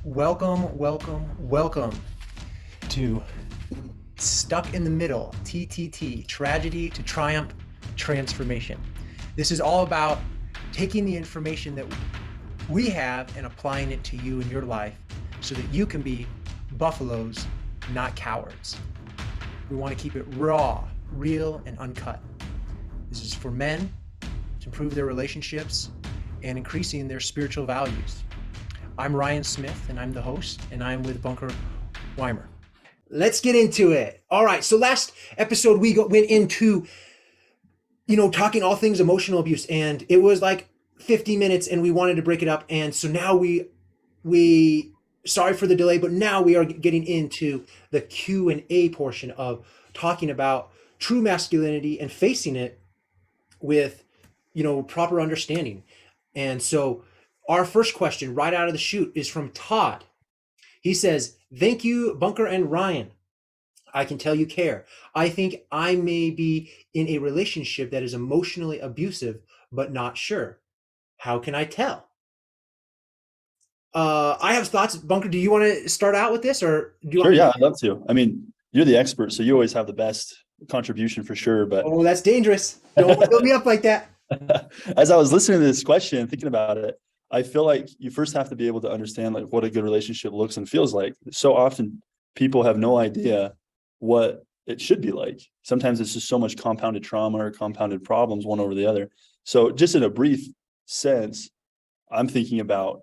Welcome to Stuck in the Middle, TTT, Tragedy to Triumph Transformation. This is all about taking the information that we have and applying it to you in your life so that you can be buffaloes, not cowards. We want to keep it raw, real, and uncut. This is for men to improve their relationships and increasing their spiritual values. I'm Ryan Smith, and I'm the host, and I'm with Bunker Weimer. Let's get into it. All right, so last episode we went into, talking all things emotional abuse, and it was like 50 minutes, and we wanted to break it up, and so now we sorry for the delay, but now we are getting into the Q&A portion of talking about true masculinity and facing it with, proper understanding. And so our first question right out of the chute is from Todd. He says, "Thank you, Bunker and Ryan. I can tell you care. I think I may be in a relationship that is emotionally abusive, but not sure. How can I tell?" I have thoughts. Bunker, do you want to start out with this, or do you Sure, want me yeah, I'd love to. I mean, you're the expert, so you always have the best contribution for sure. But Oh, that's dangerous. Don't build me up like that. as I was listening to this question and thinking about it, I feel like you first have to be able to understand like what a good relationship looks and feels like. So often people have no idea what it should be like. Sometimes it's just so much compounded trauma or compounded problems one over the other. So just in a brief sense, I'm thinking about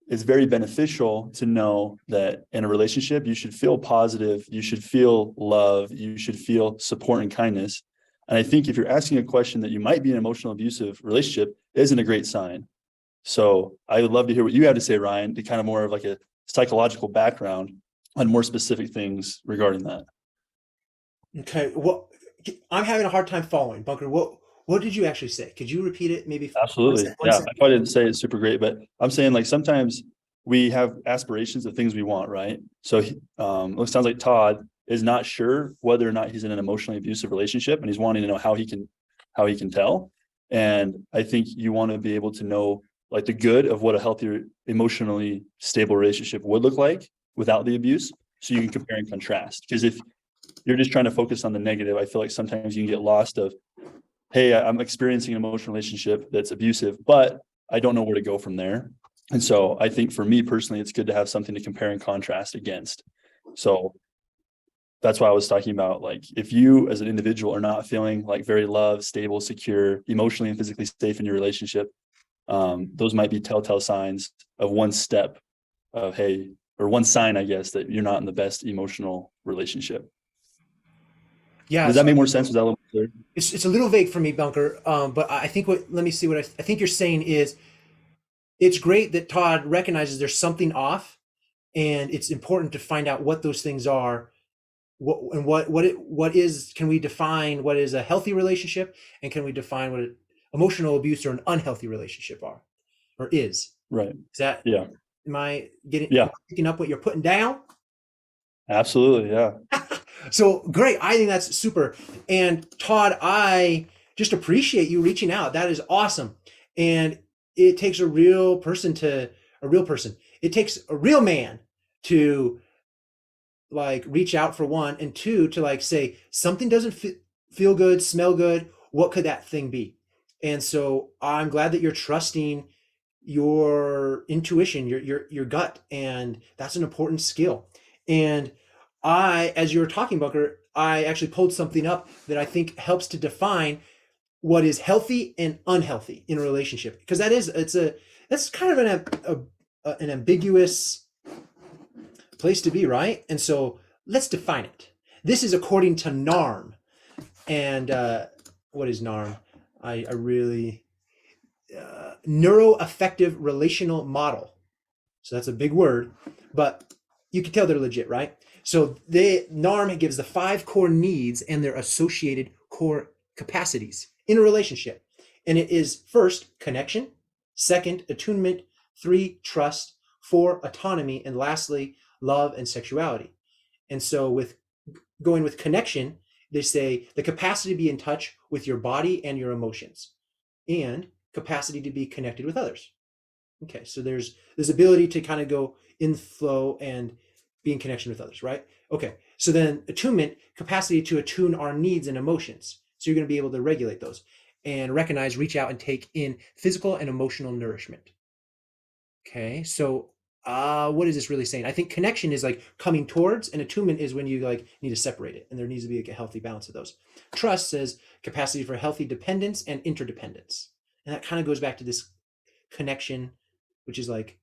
it's very beneficial to know that in a relationship, you should feel positive, you should feel love, you should feel support and kindness. And I think if you're asking a question that you might be in an emotional abusive relationship, isn't a great sign. So I would love to hear what you have to say, Ryan, to kind of more of like a psychological background on more specific things regarding that. Okay. Well, I'm having a hard time following. Bunker, what did you actually say? Could you repeat it? Maybe one Absolutely. sec, one Yeah. sec. I probably didn't say it's super great, but I'm saying like sometimes we have aspirations of things we want, right? So it sounds like Todd is not sure whether or not he's in an emotionally abusive relationship and he's wanting to know how he can tell. And I think you want to be able to know like the good of what a healthier, emotionally stable relationship would look like without the abuse. So you can compare and contrast. Because if you're just trying to focus on the negative, I feel like sometimes you can get lost of, hey, I'm experiencing an emotional relationship that's abusive, but I don't know where to go from there. And so I think for me personally, it's good to have something to compare and contrast against. So that's why I was talking about, like, if you as an individual are not feeling like very loved, stable, secure, emotionally and physically safe in your relationship, those might be telltale signs of one step of, hey, or one sign, I guess, that you're not in the best emotional relationship. Yeah, Does that so make more sense? Was that a little clear? it's a little vague for me, Bunker. But I think let me see what I think you're saying is it's great that Todd recognizes there's something off, and it's important to find out what those things are. What is, can we define what is a healthy relationship, and can we define what emotional abuse or an unhealthy relationship are or is? Right. Is that, Yeah. am I Yeah. picking up what you're putting down? Absolutely. Yeah. So great. I think that's super. And Todd, I just appreciate you reaching out. That is awesome. And it takes a real person. It takes a real man to like reach out, for one, and two, to like say something doesn't feel good, smell good. What could that thing be? And so I'm glad that you're trusting your intuition, your gut, and that's an important skill. And as you were talking, Bunker, I actually pulled something up that I think helps to define what is healthy and unhealthy in a relationship, because that's kind of an ambiguous place to be, right? And so let's define it. This is according to NARM. And what is NARM? I really neuroaffective relational model. So that's a big word, but you can tell they're legit, right? So NARM gives the 5 core needs and their associated core capacities in a relationship. And it is first, connection; second, attunement; 3, trust; 4, autonomy; and lastly, love and sexuality. And so with going with connection, they say the capacity to be in touch with your body and your emotions, and capacity to be connected with others. Okay, so there's this ability to kind of go in flow and be in connection with others, right? Okay, so then attunement, capacity to attune our needs and emotions. So you're going to be able to regulate those and recognize, reach out, and take in physical and emotional nourishment. Okay, so what is this really saying? I think connection is like coming towards, and attunement is when you like need to separate it, and there needs to be like a healthy balance of those. Trust says capacity for healthy dependence and interdependence, and that kind of goes back to this connection, which is like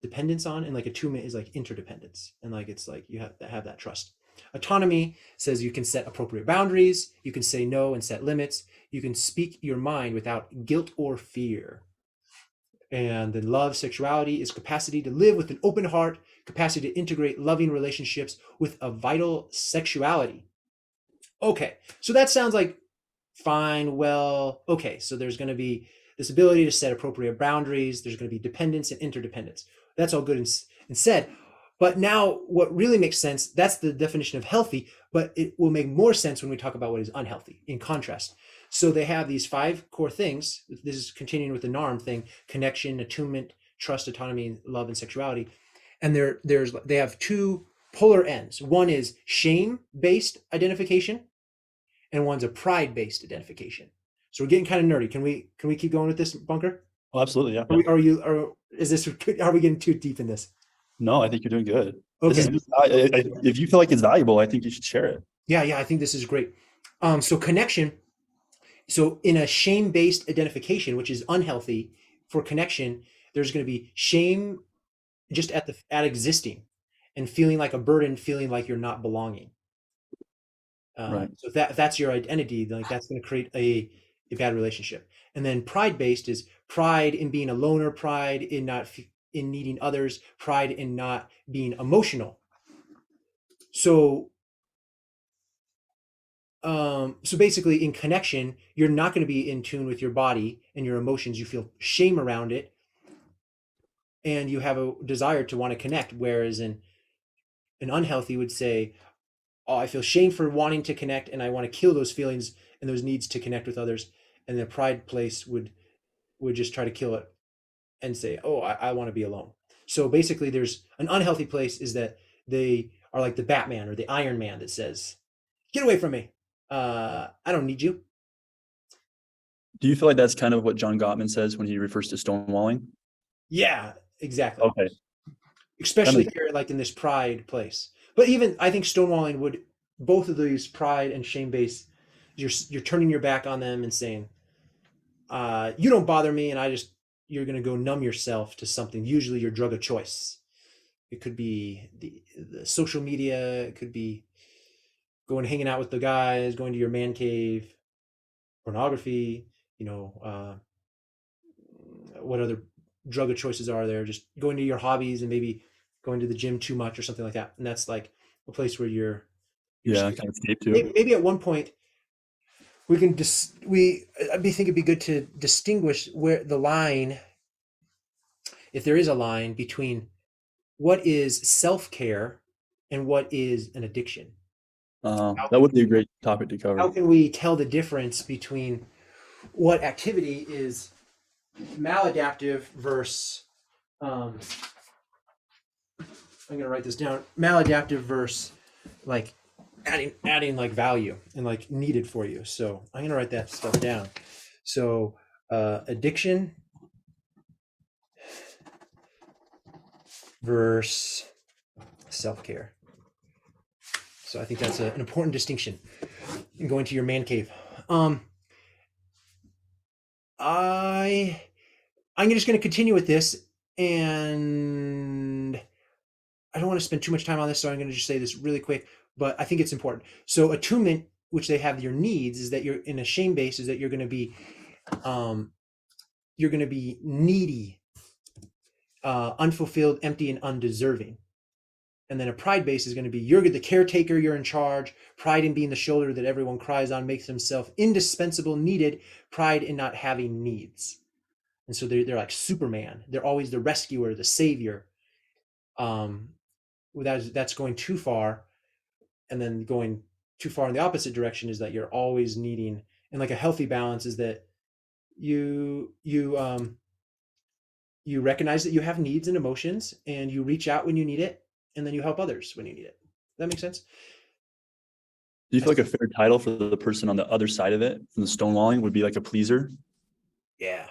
dependence on, and like attunement is like interdependence, and like it's like you have to have that trust. Autonomy says you can set appropriate boundaries, you can say no and set limits, you can speak your mind without guilt or fear. And then love, sexuality is capacity to live with an open heart, capacity to integrate loving relationships with a vital sexuality. Okay, so that sounds like fine. Well, okay, so there's going to be this ability to set appropriate boundaries, there's going to be dependence and interdependence. That's all good and said. But now, what really makes sense, that's the definition of healthy, but it will make more sense when we talk about what is unhealthy in contrast. So they have these 5 core things. This is continuing with the NARM thing: connection, attunement, trust, autonomy, love, and sexuality. And they have 2 polar ends. One is shame-based identification, and one's a pride-based identification. So we're getting kind of nerdy. Can we keep going with this, Bunker? Oh, absolutely. Yeah. Are we getting too deep in this? No, I think you're doing good. This Okay. is, if you feel like it's valuable, I think you should share it. Yeah, I think this is great. So connection. So in a shame-based identification, which is unhealthy for connection, there's going to be shame just at existing and feeling like a burden, feeling like you're not belonging. Right. So if that's your identity, like that's going to create a bad relationship. And then pride based is pride in being a loner, pride in not in needing others, pride in not being emotional. So so basically in connection, you're not going to be in tune with your body and your emotions. You feel shame around it, and you have a desire to want to connect. Whereas in an unhealthy would say, oh, I feel shame for wanting to connect, and I want to kill those feelings and those needs to connect with others. And the pride place would just try to kill it and say, oh, I want to be alone. So basically, there's an unhealthy place is that they are like the Batman or the Iron Man that says, get away from me. I don't need you. Do you feel like that's kind of what John Gottman says when he refers to stonewalling? Yeah, exactly. Okay. Especially here, like in this pride place. But even I think stonewalling would, both of these pride and shame based, you're turning your back on them and saying, you don't bother me, and you're going to go numb yourself to something, usually your drug of choice. It could be the social media, it could be going hanging out with the guys, going to your man cave, pornography, what other drug of choices are there, just going to your hobbies and maybe going to the gym too much or something like that. And that's like a place where you're Yeah, kind of escape to. maybe at one point we can I think it'd be good to distinguish where the line, if there is a line between what is self-care and what is an addiction. That would be a great topic to How cover. can we tell the difference between what activity is maladaptive versus I'm gonna write this down, maladaptive versus like adding like value and like needed for you. So I'm gonna write that stuff down. So addiction versus self-care. So I think that's an important distinction in going to your man cave. I'm just going to continue with this, and I don't want to spend too much time on this, so I'm going to just say this really quick, but I think it's important. So attunement, which they have your needs, is that you're in a shame base, is that you're going to be needy, unfulfilled, empty, and undeserving. And then a pride base is going to be you're the caretaker, you're in charge. Pride in being the shoulder that everyone cries on, makes himself indispensable, needed. Pride in not having needs. And so they're like Superman. They're always the rescuer, the savior. That's going too far. And then going too far in the opposite direction is that you're always needing, and like a healthy balance is that you You recognize that you have needs and emotions, and you reach out when you need it, and then you help others when you need it. That makes sense? Do you feel like a fair title for the person on the other side of it, from the stonewalling, would be like a pleaser? Yeah.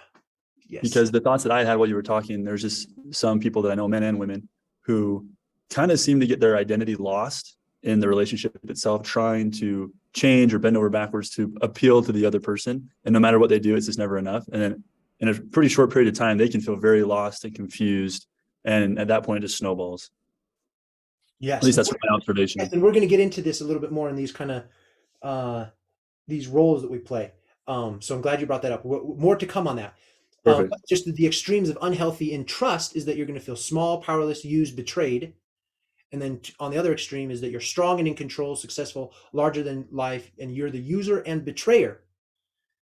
Yes. Because the thoughts that I had while you were talking, there's just some people that I know, men and women, who kind of seem to get their identity lost in the relationship itself, trying to change or bend over backwards to appeal to the other person. And no matter what they do, it's just never enough. And then in a pretty short period of time, they can feel very lost and confused. And at that point, it just snowballs. At Yes. least that's my Yes, observation. and we're going to get into this a little bit more in these kind of uh, these roles that we play. So I'm glad you brought that up. More to come on that. Perfect. Just the extremes of unhealthy in trust is that you're going to feel small, powerless, used, betrayed. And then on the other extreme is that you're strong and in control, successful, larger than life, and you're the user and betrayer.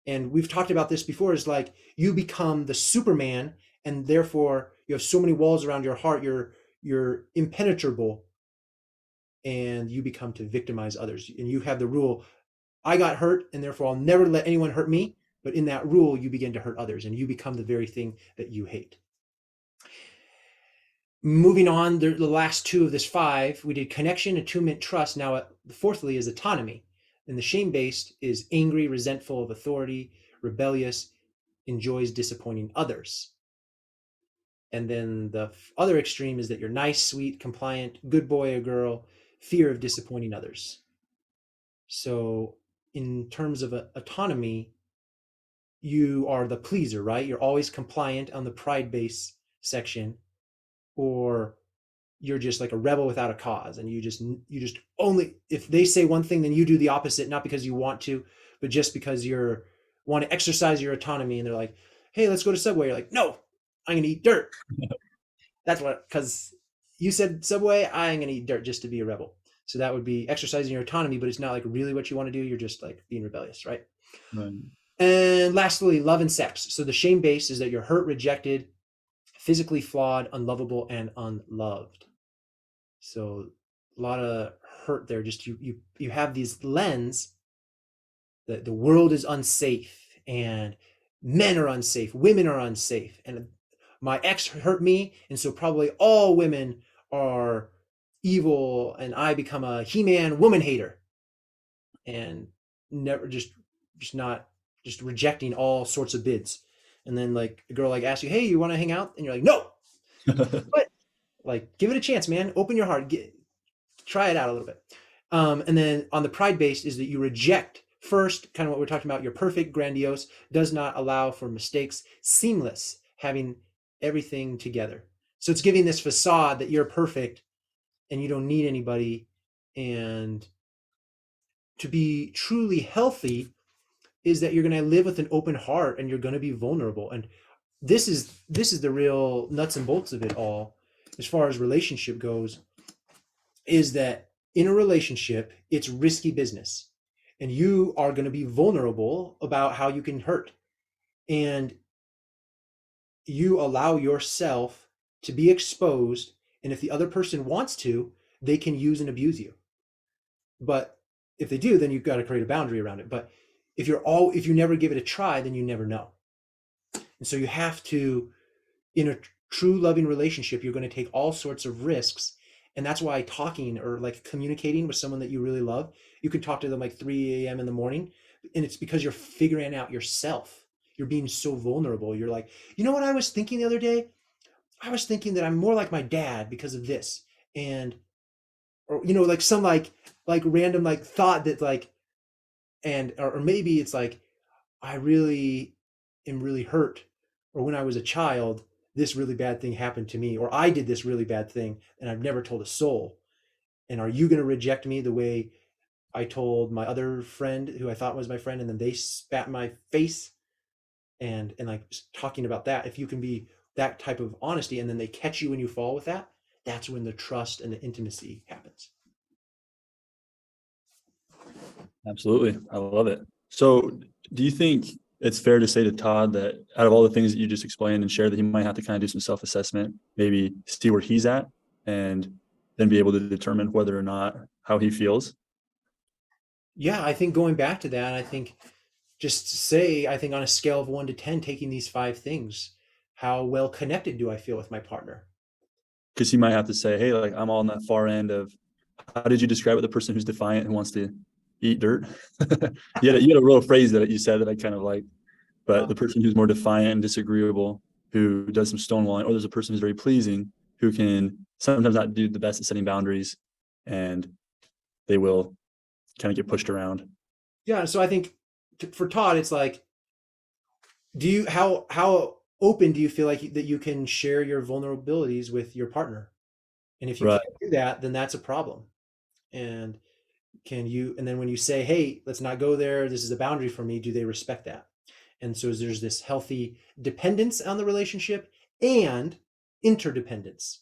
And we've talked about this before, is like you become the Superman, and therefore you have so many walls around your heart, you're impenetrable, and you become to victimize others. And you have the rule, I got hurt, and therefore I'll never let anyone hurt me. But in that rule, you begin to hurt others, and you become the very thing that you hate. Moving on, the last two of this five, we did connection, attunement, trust. Now, fourthly is autonomy. And the shame based is angry, resentful of authority, rebellious, enjoys disappointing others. And then the other extreme is that you're nice, sweet, compliant, good boy or girl, fear of disappointing others. So, in terms of autonomy, you are the pleaser, right? You're always compliant on the pride base section, or you're just like a rebel without a cause, and you just only, if they say one thing then you do the opposite, not because you want to, but just because you're want to exercise your autonomy. And they're like, hey, let's go to Subway. You're like, no, I'm gonna eat dirt. That's what, because you said Subway, I'm gonna eat dirt just to be a rebel. So that would be exercising your autonomy, but it's not like really what you want to do. You're just like being rebellious, right? Right. And lastly, love and sex. So the shame base is that you're hurt, rejected, physically flawed, unlovable, and unloved. So a lot of hurt there. Just you have these lens that the world is unsafe, and men are unsafe, women are unsafe, and my ex hurt me, and so probably all women are evil, and I become a He-Man woman hater, and never just not just rejecting all sorts of bids. And then like a girl like asks you, hey, you want to hang out? And you're like, no. But like, give it a chance, man. Open your heart. Try it out a little bit. And then on the pride based is that you reject first, kind of what we're talking about. You're perfect, grandiose, does not allow for mistakes, seamless, having everything together. So it's giving this facade that you're perfect and you don't need anybody. And to be truly healthy is that you're going to live with an open heart, and you're going to be vulnerable. And this is the real nuts and bolts of it all, as far as relationship goes, is that in a relationship, it's risky business, and you are going to be vulnerable about how you can hurt. And you allow yourself to be exposed. And if the other person wants to, they can use and abuse you. But if they do, then you've got to create a boundary around it. But if you never give it a try, then you never know. And so you have to, in a true loving relationship, you're going to take all sorts of risks. And that's why talking or like communicating with someone that you really love, you can talk to them like 3 a.m. in the morning. And it's because you're figuring out yourself. You're being so vulnerable. You're like, you know what I was thinking the other day? I was thinking that I'm more like my dad because of this. And, or, like some like random like thought that like, and, or maybe it's like, I really am really hurt. Or when I was a child, this really bad thing happened to me, or I did this really bad thing and I've never told a soul. And are you going to reject me the way I told my other friend who I thought was my friend, and then they spat in my face? And like talking about that, if you can be that type of honesty, and then they catch you when you fall with that, that's when the trust and the intimacy happens. Absolutely. I love it. So do you think it's fair to say to Todd that out of all the things that you just explained and shared, that he might have to kind of do some self-assessment, maybe see where he's at, and then be able to determine whether or not how he feels? Yeah, I think going back to that, I think just say, I think on a scale of 1 to 10, taking these five things, How well connected do I feel with my partner? Because you might have to say, hey, like I'm on that far end of, how did you describe it? The person who's defiant and wants to eat dirt. You had a real phrase that you said that I kind of like, but the person who's more defiant and disagreeable, who does some stonewalling, or there's a person who's very pleasing, who can sometimes not do the best at setting boundaries, and they will kind of get pushed around. Yeah. So I think for Todd, it's like, how open do you feel like that you can share your vulnerabilities with your partner? And if you Right. can't do that, then that's a problem. And and then when you say, hey, let's not go there, this is a boundary for me, do they respect that? And so there's this healthy dependence on the relationship and interdependence,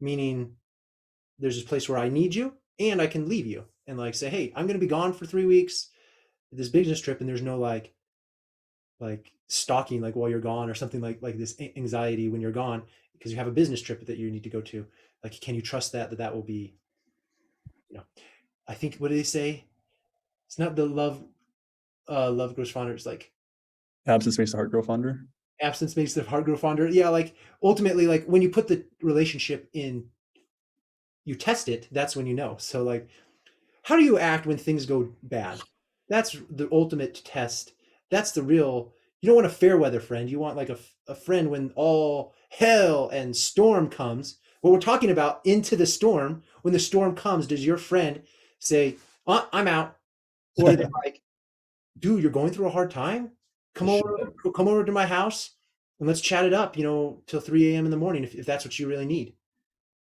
meaning there's this place where I need you and I can leave you and like say, hey, I'm going to be gone for 3 weeks, this business trip, and there's no like stalking like while you're gone or something like this anxiety when you're gone because you have a business trip that you need to go to. Like, can you trust that will be, you know, I think, what do they say? It's not the love grows fonder. It's like Absence makes the heart grow fonder. absence makes the heart grow fonder. Yeah, like ultimately, like when you put the relationship in, you test it. That's when you know. So like, how do you act when things go bad? That's the ultimate test. That's the real. You don't want a fair weather friend. You want like a friend when all hell and storm comes. What we're talking about, into the storm. When the storm comes, does your friend say, I'm out? Or they're like, dude, you're going through a hard time? Come over, come over to my house and let's chat it up, till 3 a.m. in the morning if that's what you really need.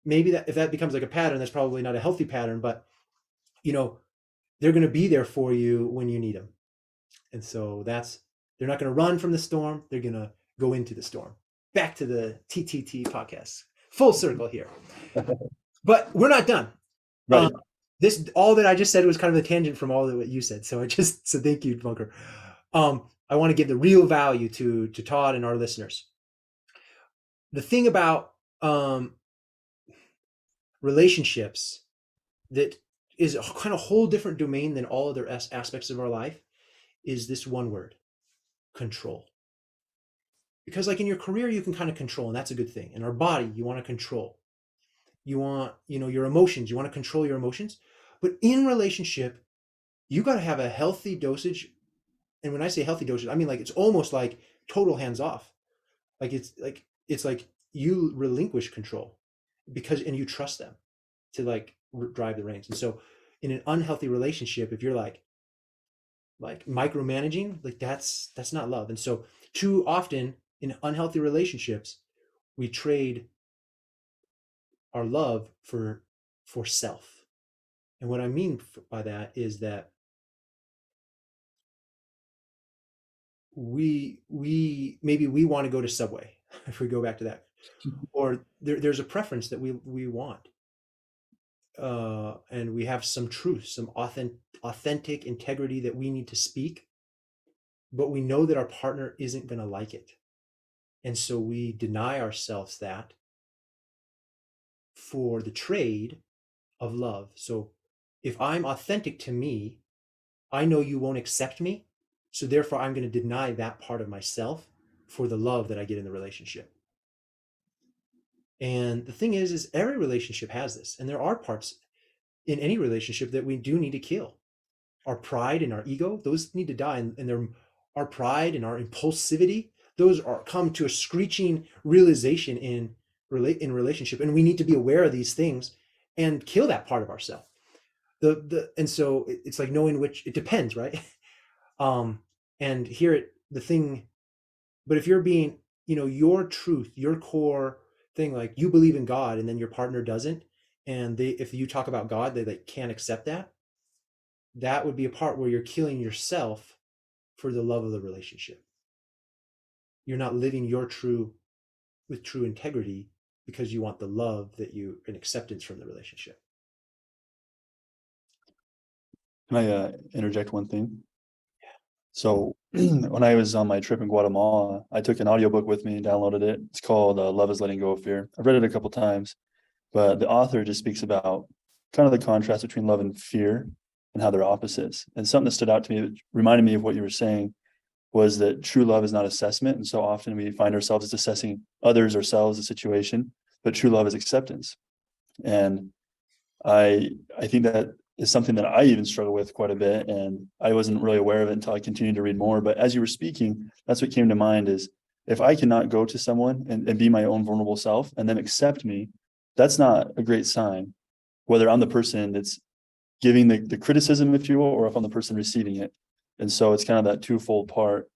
Maybe that if that becomes like a pattern, that's probably not a healthy pattern, but you know, they're going to be there for you when you need them. And so they're not going to run from the storm. They're going to go into the storm. Back to the TTT podcast. Full circle here. But we're not done. Um, Right. all that I just said was kind of a tangent from all of what you said. So thank you, Bunker. I want to give the real value to Todd and our listeners. The thing about relationships that is a kind of whole different domain than all other aspects of our life is this one word: control. Because like in your career, you can kind of control, and that's a good thing. In our body, you want to control. You want, your emotions. You want to control your emotions. But in relationship, you got to have a healthy dosage. And when I say healthy dosage, I mean like it's almost like total hands off. It's like you relinquish control and you trust them to like drive the reins. And so in an unhealthy relationship, if you're like micromanaging, like that's not love. And so too often in unhealthy relationships, we trade our love for self. And what I mean by that is that we maybe we want to go to Subway if we go back to that, or there's a preference that we want, and we have some truth, some authentic integrity that we need to speak, but we know that our partner isn't going to like it, and so we deny ourselves that for the trade of love. So if I'm authentic to me, I know you won't accept me, so therefore I'm going to deny that part of myself for the love that I get in the relationship. And the thing is every relationship has this, and there are parts in any relationship that we do need to kill. Our pride and our ego, those need to die, and our pride and our impulsivity, those are come to a screeching realization in relationship, and we need to be aware of these things and kill that part of ourselves. And so it's like knowing which, it depends, right? um and here the thing, but if you're being, your truth, your core thing, like you believe in God and then your partner doesn't, and if you talk about God, they like can't accept that would be a part where you're killing yourself for the love of the relationship. You're not living with true integrity because you want the love that you and acceptance from the relationship. Can I interject one thing? So when I was on my trip in Guatemala, I took an audiobook with me and downloaded it. It's called Love is Letting Go of Fear. I've read it a couple times, but the author just speaks about kind of the contrast between love and fear and how they're opposites. And something that stood out to me, that reminded me of what you were saying, was that true love is not assessment. And so often we find ourselves as assessing others, ourselves, the situation, but true love is acceptance. And I think that is something that I even struggle with quite a bit. And I wasn't really aware of it until I continued to read more. But as you were speaking, that's what came to mind is if I cannot go to someone and be my own vulnerable self and then accept me, that's not a great sign, whether I'm the person that's giving the criticism, if you will, or if I'm the person receiving it. And so it's kind of that twofold part.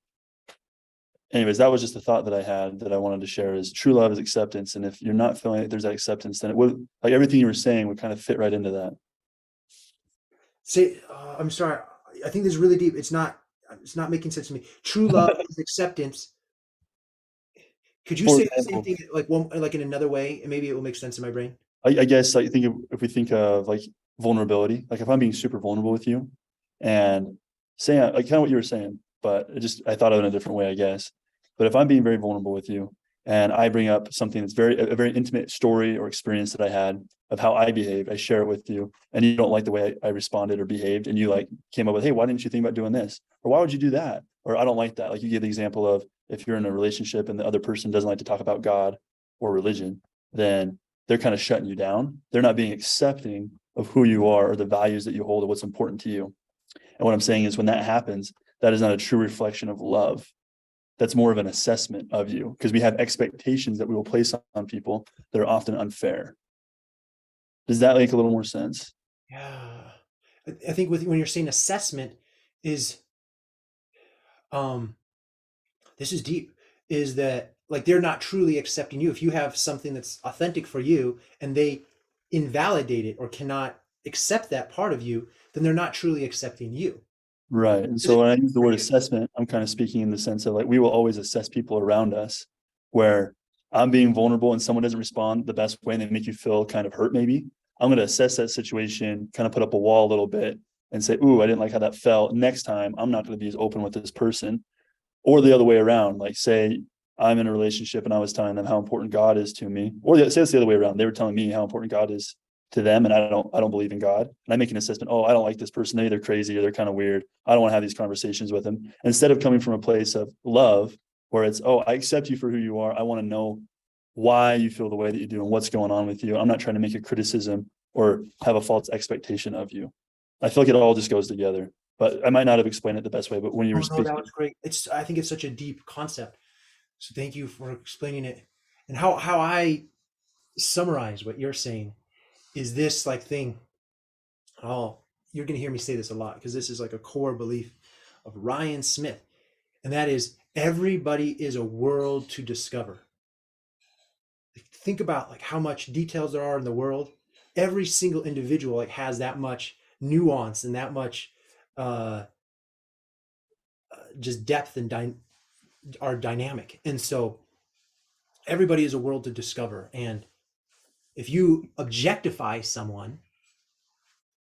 Anyways, that was just a thought that I had that I wanted to share is true love is acceptance. And if you're not feeling like there's that acceptance, then it would, like everything you were saying would kind of fit right into that. Say, I'm sorry. I think this is really deep. It's not making sense to me. True love is acceptance. Could you For say the same example, thing like in another way, and maybe it will make sense in my brain? I guess like think if we think of like vulnerability, like if I'm being super vulnerable with you and saying like kind of what you were saying, but I thought of it in a different way, I guess. But if I'm being very vulnerable with you and I bring up something that's a very intimate story or experience that I had of how I behaved, I share it with you, and you don't like the way I responded or behaved, and you like came up with, hey, why didn't you think about doing this? Or why would you do that? Or I don't like that. Like you give the example of if you're in a relationship and the other person doesn't like to talk about God or religion, then they're kind of shutting you down. They're not being accepting of who you are or the values that you hold or what's important to you. And what I'm saying is when that happens, that is not a true reflection of love. That's more of an assessment of you because we have expectations that we will place on people that are often unfair. Does that make a little more sense? Yeah. I think when you're saying assessment is um this is deep, is that like they're not truly accepting you. If you have something that's authentic for you and they invalidate it or cannot accept that part of you, then they're not truly accepting you. Right. And Is so it when I use the for word you? assessment, I'm kind of speaking in the sense of like we will always assess people around us where I'm being vulnerable and someone doesn't respond the best way and they make you feel kind of hurt, maybe. I'm going to assess that situation, kind of put up a wall a little bit and say, ooh, I didn't like how that felt. Next time, I'm not going to be as open with this person. Or the other way around, like say I'm in a relationship and I was telling them how important God is to me, or say it's the other way around. They were telling me how important God is to them, and I don't believe in God. And I make an assessment. Oh, I don't like this person. Maybe they're crazy or they're kind of weird. I don't want to have these conversations with them. Instead of coming from a place of love, where it's, oh, I accept you for who you are. I want to know why you feel the way that you do and what's going on with you. I'm not trying to make a criticism or have a false expectation of you. I feel like it all just goes together. But I might not have explained it the best way. But when you were Oh no, that speaking, was great. I think it's such a deep concept. So thank you for explaining it. And how I summarize what you're saying is this like thing. Oh, you're gonna hear me say this a lot because this is like a core belief of Ryan Smith, and that is everybody is a world to discover. Like, think about like how much details there are in the world. Every single individual like has that much nuance and that much uh, just depth and are dynamic. And so everybody is a world to discover. And if you objectify someone,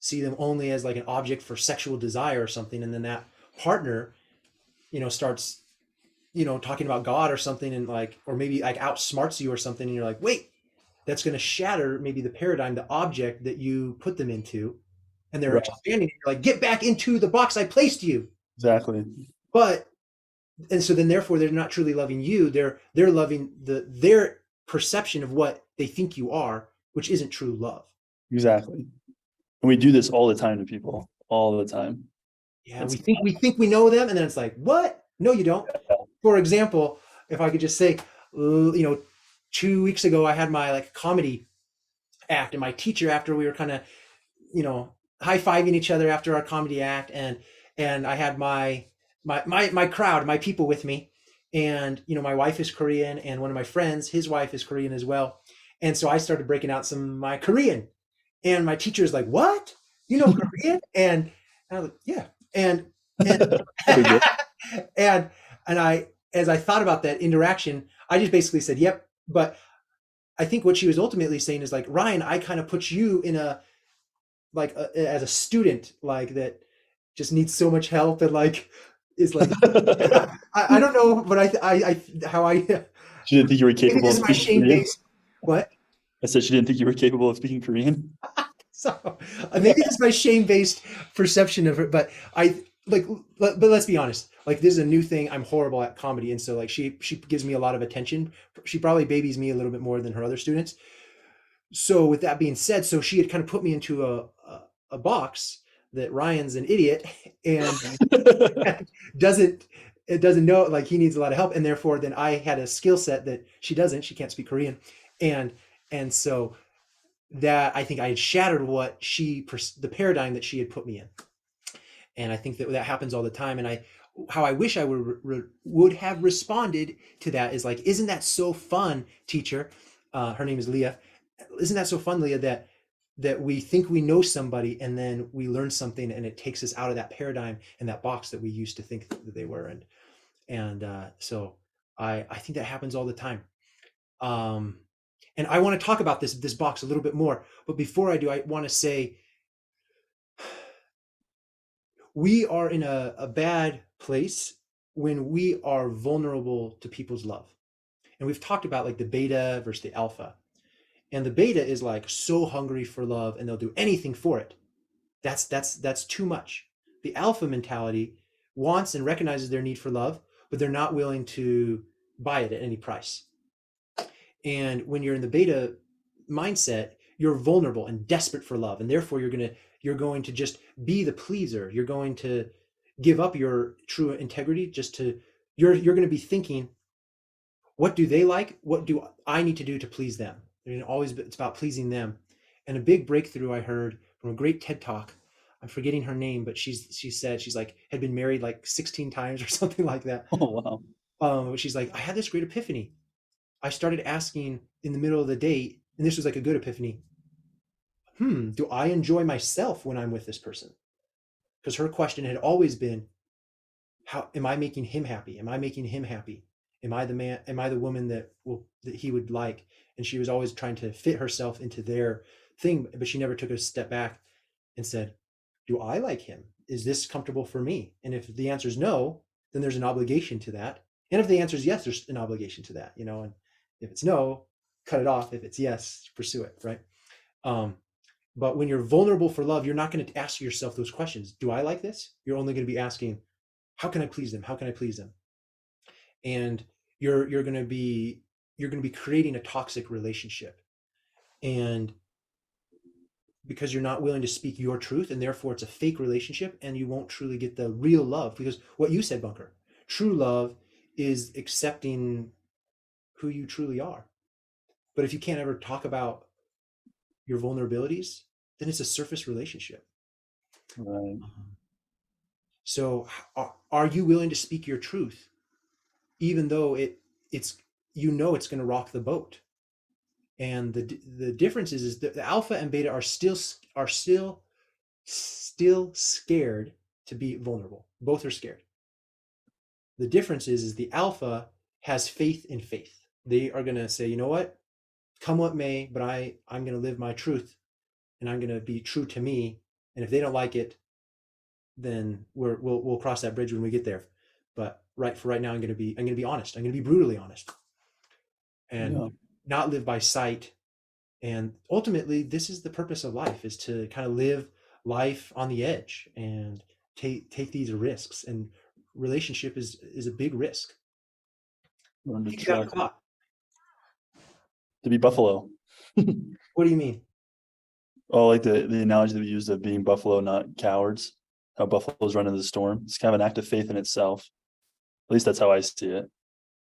see them only as like an object for sexual desire or something, and then that partner, starts, talking about God or something, and like, or maybe like outsmarts you or something, and you're like, wait, that's going to shatter maybe the paradigm, the object that you put them into, and they're right, expanding. You're like, get back into the box I placed you. exactly. But and so then therefore they're not truly loving you. They're loving their perception of what they think you are, which isn't true love. Exactly. And we do this all the time to people, all the time. Yeah, we It's think we know them, and then it's like, what? No, you don't. For example, if I could just say, 2 weeks ago I had my like comedy act, and my teacher, after we were kind of, high-fiving each other after our comedy act, and I had my crowd, my people with me, and my wife is Korean, and one of my friends, his wife is Korean as well, and so I started breaking out some of my Korean, and my teacher is like, "What? You know Korean?" And I was like, "Yeah," and pretty good. and and I, as I thought about that interaction, I just basically said, "Yep," but I think what she was ultimately saying is like, Ryan, I kind of put you in a like as a student like that just needs so much help and like is like I don't know, but I how I She didn't think you were maybe capable this of is my speaking shame Korean. based what I said she didn't think you were capable of speaking Korean. so maybe this is my shame based perception of it, but I like, but let's be honest. Like, this is a new thing. I'm horrible at comedy, and so like she gives me a lot of attention. She probably babies me a little bit more than her other students. So with that being said, so she had kind of put me into a box that Ryan's an idiot and doesn't it doesn't know, like, he needs a lot of help, and therefore then I had a skill set that she doesn't. She can't speak Korean, and so that I think I had shattered what the paradigm that she had put me in. And I think that that happens all the time. And how I wish I would have responded to that is like, isn't that so fun, teacher? Her name is Leah. Isn't that so fun, Leah, that we think we know somebody and then we learn something and it takes us out of that paradigm and that box that we used to think that they were in. And so I think that happens all the time. And I want to talk about this box a little bit more. But before I do, I want to say we are in a bad place when we are vulnerable to people's love. And we've talked about like the beta versus the alpha. And the beta is like so hungry for love and they'll do anything for it. That's too much. The alpha mentality wants and recognizes their need for love, but they're not willing to buy it at any price. And when you're in the beta mindset, you're vulnerable and desperate for love, and therefore you're going to just be the pleaser. You're going to give up your true integrity just to you're going to be thinking, what do they like? What do I need to do to please them? It's about pleasing them. And a big breakthrough I heard from a great TED talk. I'm forgetting her name, but she said she's like had been married like 16 times or something like that. Oh, wow. She's like, I had this great epiphany. I started asking in the middle of the date, and this was like a good epiphany. Do I enjoy myself when I'm with this person? Because her question had always been, how am I making him happy? Am I making him happy? Am I the man? Am I the woman that he would like? And she was always trying to fit herself into their thing, but she never took a step back and said, do I like him? Is this comfortable for me? And if the answer is no, then there's an obligation to that. And if the answer is yes, there's an obligation to that, and if it's no, cut it off. If it's yes, pursue it, right? But when you're vulnerable for love, you're not going to ask yourself those questions. Do I like this? You're only going to be asking, how can I please them? How can I please them? And you're going to be creating a toxic relationship. And because you're not willing to speak your truth, and therefore it's a fake relationship, and you won't truly get the real love. Because what you said, Bunker, true love is accepting who you truly are. But if you can't ever talk about your vulnerabilities, then it's a surface relationship. Right. So are you willing to speak your truth, even though it's it's going to rock the boat? And the difference is that the alpha and beta are still scared to be vulnerable. Both are scared. The difference is the alpha has faith in faith. They are going to say, you know what, come what may, but I'm going to live my truth, and I'm going to be true to me. And if they don't like it, then we'll cross that bridge when we get there. But right now, I'm going to be honest. I'm going to be brutally honest, and not live by sight. And ultimately, this is the purpose of life: is to kind of live life on the edge and take these risks. And relationship is a big risk. To be buffalo. What do you mean? Oh, like the analogy that we used of being buffalo, not cowards. How buffaloes run into the storm. It's kind of an act of faith in itself. At least that's how I see it.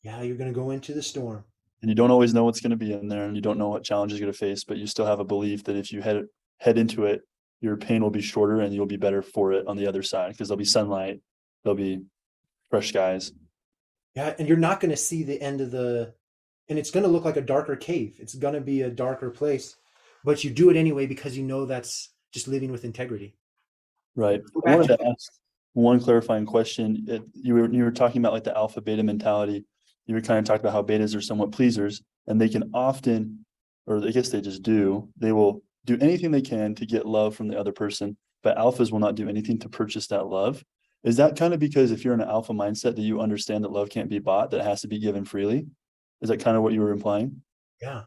Yeah, you're going to go into the storm. And you don't always know what's going to be in there, and you don't know what challenges you're going to face, but you still have a belief that if you head into it, your pain will be shorter and you'll be better for it on the other side, because there'll be sunlight, there'll be fresh skies. Yeah, and you're not going to see the end of and it's going to look like a darker cave. It's going to be a darker place, but you do it anyway because you know that's just living with integrity. Right. I wanted to ask one clarifying question. You were talking about like the alpha beta mentality. You were kind of talking about how betas are somewhat pleasers, and they can often, or I guess they just do, they will do anything they can to get love from the other person, but alphas will not do anything to purchase that love. Is that kind of because if you're in an alpha mindset that you understand that love can't be bought, that it has to be given freely? Is that kind of what you were implying? Yeah.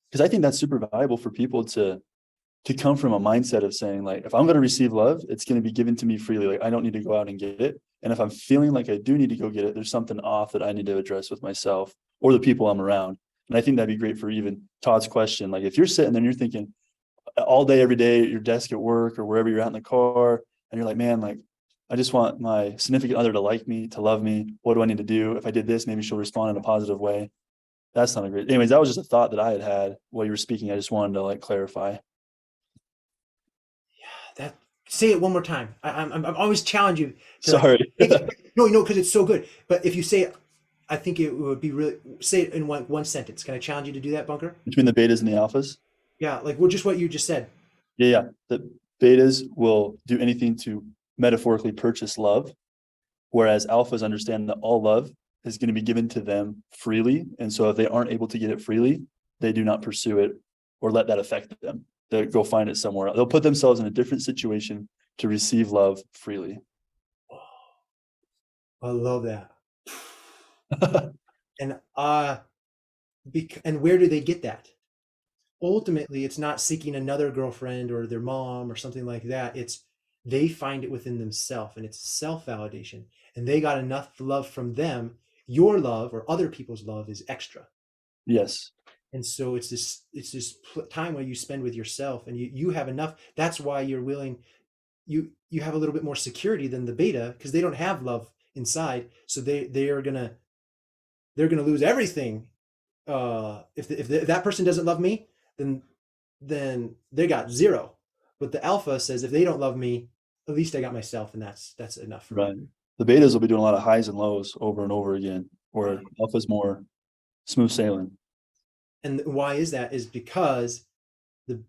Because I think that's super valuable for people to to come from a mindset of saying like, if I'm going to receive love, it's going to be given to me freely. Like I don't need to go out and get it. And if I'm feeling like I do need to go get it, there's something off that I need to address with myself or the people I'm around. And I think that'd be great for even Todd's question. Like if you're sitting there and you're thinking all day, every day at your desk at work or wherever you're at in the car, and you're like, man, like I just want my significant other to like me, to love me. What do I need to do? If I did this, maybe she'll respond in a positive way. That's not a great. Anyways, that was just a thought that I had while you were speaking. I just wanted to like clarify. That say it one more time. I'm always challenge you to like Sorry. make it, no, because it's so good. But if you say it, I think it would be really say it in one sentence. Can I challenge you to do that, Bunker? Between the betas and the alphas. Yeah, like well, just what you just said. Yeah. The betas will do anything to metaphorically purchase love, whereas alphas understand that all love is going to be given to them freely. And so if they aren't able to get it freely, they do not pursue it or let that affect them. They'll go find it somewhere else. They'll put themselves in a different situation to receive love freely. I love that. And and where do they get that? Ultimately, it's not seeking another girlfriend or their mom or something like that. It's they find it within themselves and it's self-validation. And they got enough love from them. Your love or other people's love is extra. Yes. And so it's this time where you spend with yourself and you have enough. That's why you're willing, you have a little bit more security than the beta because they don't have love inside. So they're gonna lose everything. If that person doesn't love me, then they got zero. But the alpha says if they don't love me, at least I got myself, and that's enough for Right. me. The betas will be doing a lot of highs and lows over and over again, where alpha's more smooth sailing. And why is that? Is because the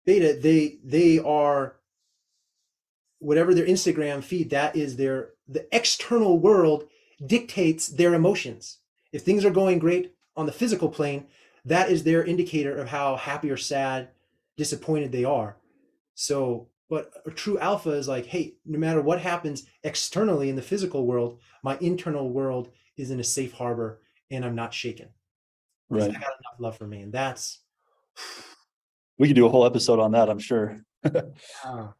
beta they are whatever their Instagram feed, that is the external world dictates their emotions. If things are going great on the physical plane, that is their indicator of how happy or sad, disappointed they are. So, but a true alpha is like, hey, no matter what happens externally in the physical world, my internal world is in a safe harbor and I'm not shaken because I Right. got enough love for me. And that's We could do a whole episode on that, I'm sure. ah,